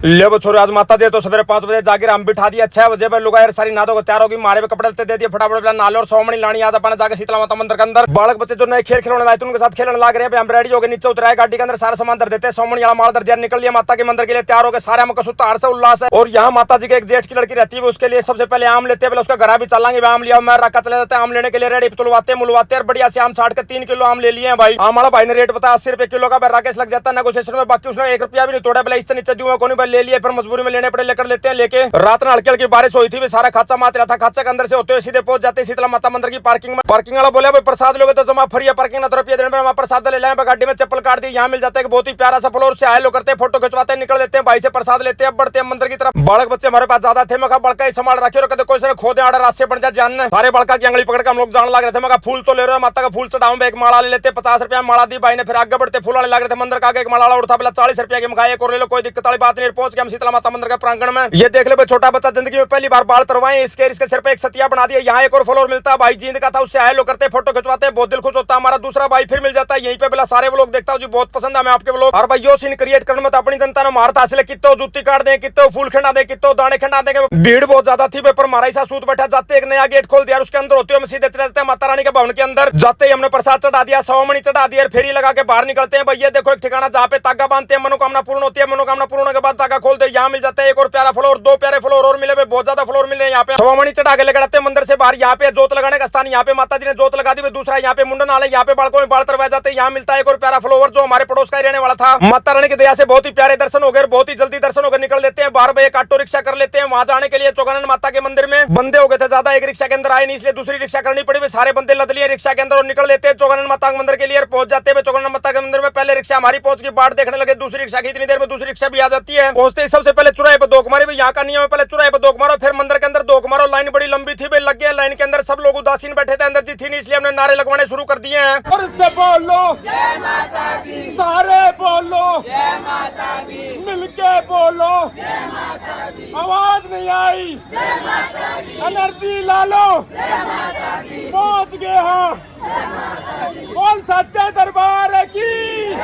ले वो छोरे आज माता जी तो सवेरे 5 बजे जाकर हम बिठा दिया 6 बजे पे लुगा यार सारी नादो को तैयार होगी मारे पे कपड़े दे दिए फटाफट नाले और सोमनी लानी आज अपन जाके शीतला माता मंदिर के अंदर बालक बच्चे जो नए खेल खिलौने लाए थे उनके साथ खेलने लग रहे हैं। हम रेडी हो गए नीचे उतराए गाड़ी के अंदर सारा सामान धर देते हैं सोमनी वाला माल धर दिया निकल लिया माता के मंदिर के लिए तैयार हो गए सारे हम कसुत्ता हर्ष उल्लास है। और यहाँ माता जी के एक जेठ की लड़की रहती है उसके लिए सबसे पहले आम लेते हैं पहले उसका घर भी चलेंगे आम लिया मैं रखा चले जाते हैं आम लेने के लिए रेडी तुलवाते मुलवाते हैं बढ़िया से आम छाट के 3 किलो आम ले लिए भाई। आम वाला भाई ने रेट बताया 80 रुपए किलो का राकेश लग जाता है नेगोशिएशन में बाकी उसने 1 रुपया भी नहीं तोड़ा पहले इससे नीचे दूंगा कौन ले लिए फिर मजबूरी में लेने पड़े लेकर लेते हैं लेके रात में हल्की हल्की बारिश हुई थी सारा खाचा माच रहा था खाचा के अंदर से होते हुए सीधे पहुंच जाते शीतला माता मंदिर की पार्किंग में। पार्किंग वाला बोला भाई प्रसाद लोगे तो जमा फ्री है पार्किंग ना रुपया देने पर प्रसाद ले लाए गाड़ी में चप्पल काट दी यहाँ मिल जाता है बहुत ही प्यारा सा फ्लोर से आए लोग करते हैं फोटो खिंचवाते हैं निकल देते हैं भाई से प्रसाद लेते हैं बढ़ते हैं मंदिर की तरफ। बालक बच्चे हमारे पास ज्यादा थे मैं बड़का ही संभाल रखे और कोई खोदे आड़े रास्ते बन जाए जानने सारे बड़का की अंगली पकड़ के हम लोग जान लग रहे थे मैं फूल तो ले रहे माता का फूल चढ़ाऊं एक माला ले लेते 50 रुपया माला दी भाई ने फिर आगे बढ़ते फूल वाले लग रहे थे मंदिर का आगे एक माला उठा पहले 40 रुपया की मंगाई एक और ले लो कोई दिक्कत वाली बात नहीं। पहुंच गए हम शीतला माता मंदिर के प्रांगण में। ये देख ले छोटा बच्चा जिंदगी में पहली बार बाल तरवाए इसके सिर पे एक सतिया बना दिया यहाँ एक और फ्लोर मिलता है भाई जींद का था उससे आए लोग करते फोटो खिंचवाते बहुत दिल खुश होता है हमारा दूसरा भाई फिर मिल जाता है यहीं पे पहला सारे व्लॉग देखता हूँ जी बहुत पसंद है मैं आपके व्लॉग और भाई यो सीन क्रिएट करने में तो अपनी जनता ने मारता हासिल कितो जूती काट दे कितो फूल खिंडा दे कितो दाने खिंडा देंगे भीड़ बहुत ज्यादा थी पर हमारा ही सूत बैठा जाते एक नया गेट खोल दिया उसके अंदर होते हुए सीधे चले जाते हैं माता रानी के भवन के अंदर जाते ही हमने प्रसाद चढ़ा दिया सौमणी चढ़ा दिया फेरी लगा के बाहर निकलते हैं भैया देखो एक ठिकाना जहाँ पे तागा बांधते हैं मनोकामना पूर्ण होती है मनोकामना पूर्ण होने के बाद तागा खोलते हैं यहाँ मिल जाता है एक और प्यारा फ्लोर 2 प्यारे फ्लोर और मिले बहुत ज्यादा फ्लोर मिले यहाँ पे सौमणी चढ़ा के लेकर आते हैं मंदिर से बाहर यहाँ पे जोत लगाने का स्थान यहाँ पे माता जी ने जोत लगा दी दूसरा यहाँ पे मुंडन आले यहाँ पे बालकों में बाल तरवाए जाते हैं यहाँ मिलता है एक और प्यारा फ्लोर जो हमारे पड़ोस का ही रहने वाला था। माता रानी की दया से बहुत ही प्यारे दर्शन हो गए बहुत ही जल्दी दर्शन होकर निकल लेते हैं 12 बजे ऑटो रिक्शा कर लेते हैं वहां जाने के लिए चौगानन माता के मंदिर में बंदे हो गए थे ज्यादा एक रिक्शा के अंदर आए नहीं इसलिए दूसरी रिक्शा करनी पड़ी सारे बंदे लद लिए रिक्शा के अंदर और निकल लेते हैं चौगानन माता मंदिर के लिए पहुंच जाते हैं चौगानन माता के मंदिर में पहले रिक्शा हमारी पहुंच गई बाट देखने लगे दूसरी रिक्शा की इतनी देर में दूसरी रिक्शा भी आ जाती है पहुंचते ही सबसे पहले चुराहे पे दोक मारे यहाँ का नियम है पहले चुराहे पे दोक मारो फिर मंदिर के अंदर दोक मारो लाइन बड़ी लंबी थी लग गया लाइन के अंदर सब लोग उदासीन बैठे थे अंदर जी थी नहीं इसलिए हमने नारे लगवाने शुरू कर दिए हैं और से बोलो जय माता दी सारे बोलो जय माता दी मिलके बोलो जय माता दी आवाज नहीं आई जय माता दी एनर्जी ला लो जय माता दी पहुंच गए हाँ बोल सच्चे दरबार की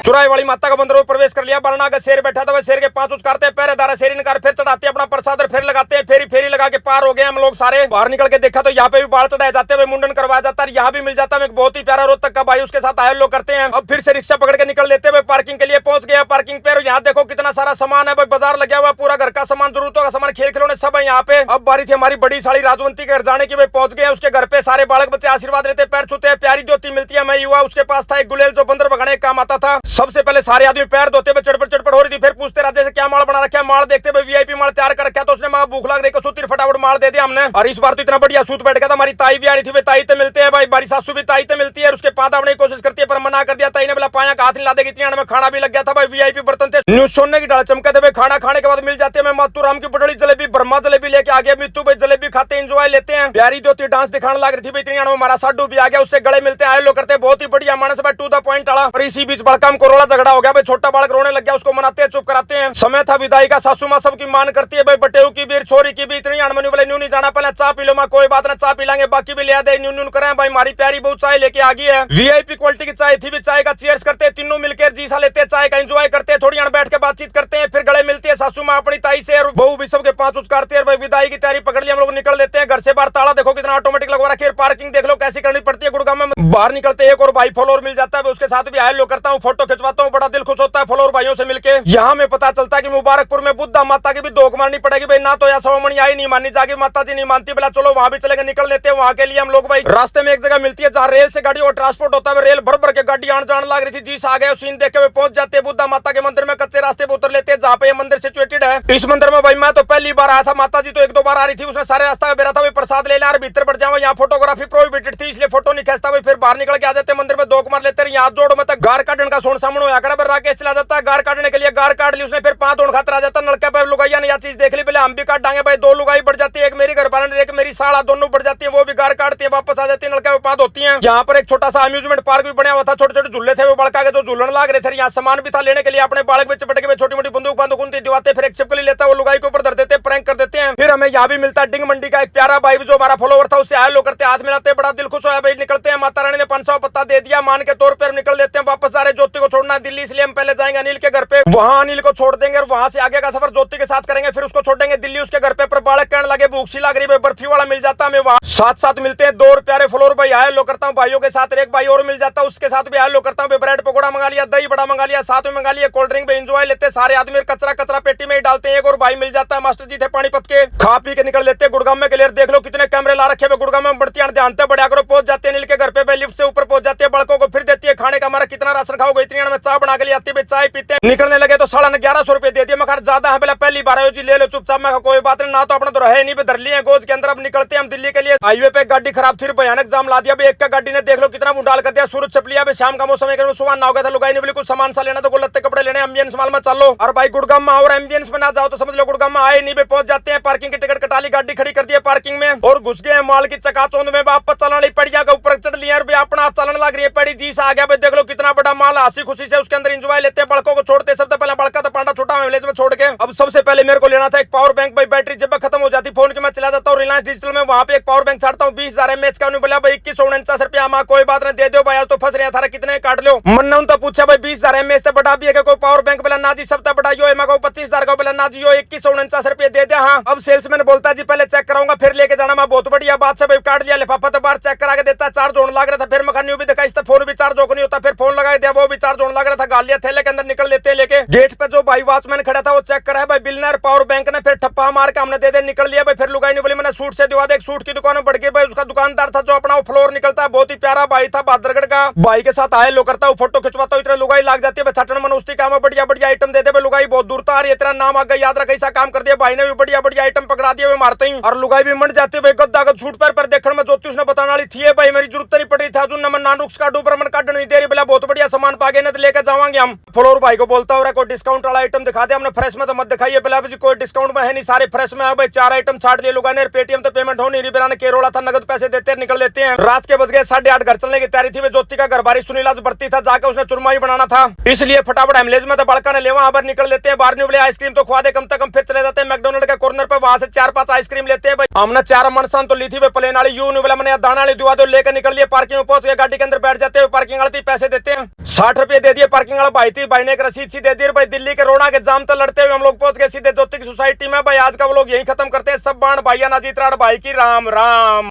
चुराई वाली माता का मंदिर में प्रवेश कर लिया बरना का शेर बैठा था वह शेर के 5 उचकारते हैं पहरेदार शेर इनकार फिर चढ़ाते हैं अपना प्रसाद फिर लगाते हैं फेरी लगा के पार हो गए हम लोग सारे बाहर निकल के देखा तो यहाँ पे भी बाल चढ़ाए जाते हैं मुंडन करवाया जाता है यहाँ भी मिल जाता है एक बहुत ही प्यारा रोहतक का भाई उसके साथ आए लोग करते हैं अब फिर से रिक्शा पकड़ के निकल लेते हुए पार्किंग के लिए पहुंच गया पार्किंग पे यहाँ देखो कितना सारा सामान है बाजार लगा हुआ पूरा घर का सामान जरूरतों का सामान खेल खिलौने सब है यहाँ पे। अब बारी थी हमारी बड़ी साड़ी राजवंती के घर जाने की पहुंच गए उसके घर पे सारे बालक बच्चे आशीर्वाद लेते पैर छूते हैं प्यारी ज्योति मिलती है मैं युवा उसके पास था एक गुलेल जो बंदर भगाने काम आता था सबसे पहले सारे आदमी पैर धोते हुए चटपट हो रही थी फिर पूछते राजे से क्या माल बना रखा है माल देखते हुए वीआईपी माल तैयार कर रखा तो उसने मां भूख लग रही सूती फटाफट माल दे दिया हमने और इस बार तो इतना बढ़िया सूत बैठ गया था हमारी ताई भी आ रही थी ताई तो मिलते हैं भाई बारी सासू भी ताई तो मिलती है उसके पास अपनी कोशिश करती है पर मना कर दिया ताई ने बोला पाया हाथ नहीं ला देगी इतनी में खाना भी लग गया था भाई वीआईपी बर्तन थे न्यूज सोने की डाल चमके थे खाना खाने के बाद मिल जाते हैं मैं मातू राम की बटोली जलेबी ब्रह्मा जलेबी लेके आ गया मित्तू भाई जलेबी खाते एंजॉय लेते हैं प्यारी ज्योति डांस दिखाने लग रही थी इतनी में हमारा साडू भी आ गया उससे गले मिलते आए लोग करते बहुत ही बढ़िया मानस भाई टू द पॉइंट आला और इसी बीच बड़का में कोरोना झगड़ा हो गया भाई छोटा बालक रोने लग गया उसको मनाते हैं चुप कराते हैं समय था विदाई का सासू माँ सबकी मान करती है भाई बटेऊ की भी छोरी की भी इतनी अणमनी वाले न्यू नहीं जाना पहले चाय पी लो माँ कोई बात ना चाय पी लेंगे बाकी भी ले दे न्यू करें भाई हमारी प्यारी बहुत चाय लेके आ गई है वीआईपी क्वालिटी की चाय थी भी चाय का चीयर्स करते हैं तीनों मिलकर जीसा लेते हैं चाय का एंजॉय करते हैं थोड़ी बैठ के बातचीत करते हैं फिर गले मिलती है सासू माँ अपनी ताई से और बहू भी सबके 5 उचकारते हैं भाई विदाई की तैयारी पकड़ लिया हम लोग निकल लेते हैं घर से बाहर ताला देखो कितना ऑटोमेटिक लगवा रखा है पार्किंग देख लो कैसी करनी पड़ती है गुड़गांव में बाहर निकलते एक और भाई फ्लोर मिल जाता है उसके साथ भी आए लोग करता हूँ फोटो खिंचवाता हूँ बड़ा दिल खुश होता है फ्लोर भाइयों से मिलकर यहाँ में पता चलता है कि मुबारकपुर में बुद्धा माता की भी दोक मारनी पड़ेगी भाई ना तो या सौमणी आई नहीं मानी जाएगी माता जी नहीं मानती बोला चलो वहां भी चलेंगे निकल लेते हैं वहां के लिए हम लोग भाई रास्ते में एक जगह मिलती है जहाँ रेल से गाड़ी और ट्रांसपोर्ट होता है रेल भर के गाड़ी आने जाने लग रही थी जीस आ गए सीन देख के पहुंच जाते हैं बुद्धा माता के मंदिर में कच्चे रास्ते पे उतर लेते हैं जहाँ पे ये मंदिर सिचुएटेड है। इस मंदिर में भाई मैं तो पहली बार आया था माता जी तो 1-2 बार आ रही थी उसने सारे रास्ता बेरा था प्रसाद ले लिया भीतर बढ़ जाओ यहाँ फोटोग्राफी प्रोहिबिटेड थी इसलिए फोटो नहीं खींचता फिर बाहर निकल के आ जाते मंदिर में दोक मार लेते यहाँ जोड़ में तक गार काटने का सोन सामने होया कर राकेश चला जाता है गार काटने के लिए गार काट ली उसने फिर 5 दौड़ खातर आ जाता नलका पे लुगाइया ने यह चीज देख ली पहले हम भी काट डांगे भाई 2 लुगाई बढ़ जाती है एक मेरी घर वाले एक मेरी साला दोनों बढ़ जाती है वो भी गार काटती है वापस आ जाती है नलका पे 5 होती है। यहाँ पर एक छोटा सा अम्यूजमेंट पार्क भी बना हुआ था छोटे छोटे झूले थे वो बड़का के जो झूलन लाग रहे थे यहाँ सामान भी था लेने के लिए अपने बालक में चपट के छोटी मोटी बंदूक बंदूक दिवाते फिर एक छिपकली लेता है वो लुगाई के ऊपर धर देते प्रैंक कर देते हैं। फिर हमें यहाँ भी मिलता है डिंग मंडी का एक प्यारा भाई जो हमारा फॉलोवर था उससे आए लोग करते हाथ मिलाते बड़ा दिल खुश है भाई, निकलते हैं। माता रानी ने 500 पत्ता दे दिया, मान के तौर पर निकल लेते हैं वापस। आ रहे ज्योति को छोड़ना है दिल्ली, इसलिए हम पहले जाएंगे अनिल के घर पे, वहां अनिल को छोड़ देंगे और वहां से आगे का सफर ज्योति के साथ करेंगे। फिर उसको छोड़ेंगे दिल्ली उसके घर पे। पर बालक कहने लगे भूख सी लग रही है, बर्फी वाला मिल जाता हमें वहां। साथ साथ मिलते हैं 2 और प्यारे फ्लोर भाई आए लो करता हूँ भाइयों के साथ। एक भाई और मिल जाता है, उसके साथ भी आए लो करता हूँ। ब्रेड पकौड़ा मंगा लिया, दही बड़ा मंगा लिया, साथ में मंगा लिया कोल्ड ड्रिंक भी एंजॉय लेते सारे आदमी। कचरा कचरा पेटी में ही डालते हैं। एक और भाई मिल जाता है, मास्टर जी थे पानीपत के, खा पी के निकल लेते हैं गुड़गांव में। क्लियर देख लो कितने कैमरे ला रखे हैं गुड़गांव में। बढ़ती ध्यान से बढ़िया करो। पहुंच जाते हैं नील के घर पे, लिफ्ट से ऊपर पहुंच जाते हैं। बड़कों को फिर देती है खाने का, हमारा कितना राशन खाओगे इतनी में चाय बना के लिए आती है, चाय पीते हैं। निकलने लगे तो 1150 रुपए दे दिए। मैं ज्यादा है पहले पहली बार आयो जी, ले लो चुपचाप। मैं कोई बात नहीं, ना तो अपना तो रहे नहीं, धर लिए गोज के अंदर। अब निकलते हैं हम दिल्ली के लिए। हाईवे पे गाड़ी खराब थी, भयानक जाम ला दिया। एक का गाड़ी ने देख लो कितना मुंह डाल कर दिया। सूरज छप लिया। शाम का मौसम है, सुबह ना हो गया था। लुगाई ने बोली कुछ सामान सा लेना तो लत्ते कपड़े लेने, एम्बियंस माल में चलो। और भाई गुड़गांव में और एम्बियंस में ना जाओ तो समझ लो गुड़गांव में आए नहीं। पहुंच जाते हैं, पार्किंग की टिकट कटा ली, गाड़ी खड़ी कर दी है पार्किंग में और घुस गए माल की चकाचौंध में। वापस चलाने पड़िया के ऊपर चढ़ लिया, अपना आप चलन लग रही है पड़ी जी से आ गया। देख लो कितना बड़ा माल, हंसी खुशी से उसके अंदर एंजॉय लेते हैं। बड़कों को छोड़ते सबसे पहले, बड़का तो पांडा छोटा विलेज में छोड़ के। अब सबसे पहले मेरे को लेना था एक पावर बैंक भाई, बैटरी जब खत्म हो जाती फोन की मैं चला जाता हूँ रिलायंस डिजिटल में, वहां पे एक पावर बैंक छाड़ता हूँ 20,000 एमएच का। बोला भाई 2149 रुपया, माँ कोई बात नहीं दे दो भाई, आज तो फंस रहे था कितने काट लो। मन तो पूछा भाई 20,000 एमएच तो बटा भी है कोई पावर बैंक? बोला ना जी सब बटा यो है। मैं 25,000 का, बोला ना जी यो 2149 रुपये दे दिया। हाँ अब सेल्समैन बोलता जी पहले चेक कराऊंगा फिर लेके जाना। मैं बहुत बढ़िया बात से भाई काट लिया लिफाफा, तो बाहर चेक करा के देता, चार्ज होने लग रहा था। फिर मैं भी दिखा, इससे फोन भी चार्ज हो नहीं होता। फिर फोन लगा दिया, वो भी चार्ज होने लग रहा था। गालियां थैले के अंदर निकल लेते लेके। गेट पे जो भाई वॉचमैन खड़ा था वो चेक करा है भाई बिल ने, पावर बैंक ने। फिर ठप्पा मार के हमने दे दे निकल लिया भाई। फिर लुगाई नहीं बोली मैंने सूट से दिवा दे। एक सूट की दुकान में बढ़ गई भाई। उसका दुकानदार था जो अपना फ्लोर निकलता है, बहुत ही प्यारा भाई था बहादुरगढ़ का। भाई के साथ आए लो करता हूँ, फोटो खिंचवाता हूँ, इतना लुगाई लाग जाती है। छटन मन उसकी काम है, बढ़िया बढ़िया आइटम दे दे। लुगाई बहुत दूर था, तेरा नाम आ गया याद रख, ऐसा काम कर दिया। भाई ने भी बढ़िया बढ़िया आइटम पकड़ा दिया मारते ही। और लुगाई भी मंड जाती है भाई गद्दा का छूट पर देखने में। ज्योति उसने बताने वाली थी भाई, मेरी जरूरत नहीं पड़ी था। नानुक्स का डूबर मन काट नहीं दे रही, बोला बहुत बढ़िया सामान पागे ना तो लेकर जावांगे हम। फ्लोर भाई को बोलता हूँ कोई डिस्काउंट वाला आइटम दिखा दे। हमने फ्रेश में तो मत दिखाइए, बोला जी कोई डिस्काउंट में है नहीं, सारे फ्रेश में है भाई। 4 आइटम छाड़ दिए लोगों ने। पेटीएम तो पेमेंट हो नहीं रही, बिना केरोड़ा था, नगद पैसे देते निकल लेते हैं। रात के बज गए 8:30, घर चलने की तैयारी थी। ज्योति का घर बारी सुनीला भर्ती था, जाकर उसने चुरमा ही बनाना था, इसलिए फटाफट एम्बुलेंस में तो बड़का ने ले वहां पर निकल लेते हैं। बाहर नहीं बोले आइसक्रीम तो खुआ दे कम से कम। फिर चले जाते हैं मैकडोनल्ड के कॉर्नर पे, वहां से 4-5 आइसक्रीम लेते हैं भाई। हमने 4 मनसान तो ली थी प्लेन वाली, यू नहीं बोला मैंने दाना वाली दुआ तो लेकर निकल लिए। पार्किंग में पहुंच गए, गाड़ी के अंदर बैठ जाते हैं। पार्किंग वाले पैसे देते हैं, 60 रुपए दे दिए। पार्किंग वाला भाई थी, भाई ने एक रसीद सी दे दी भाई। दिल्ली के रोड़ा के जाम तो लड़ते हुए हम लोग पहुंच गए सीधे ज्योति की सोसाइटी में भाई। आज का वो लोग यही खत्म करते हैं। सब बाण भाइया नाजीत राड़ भाई की राम राम।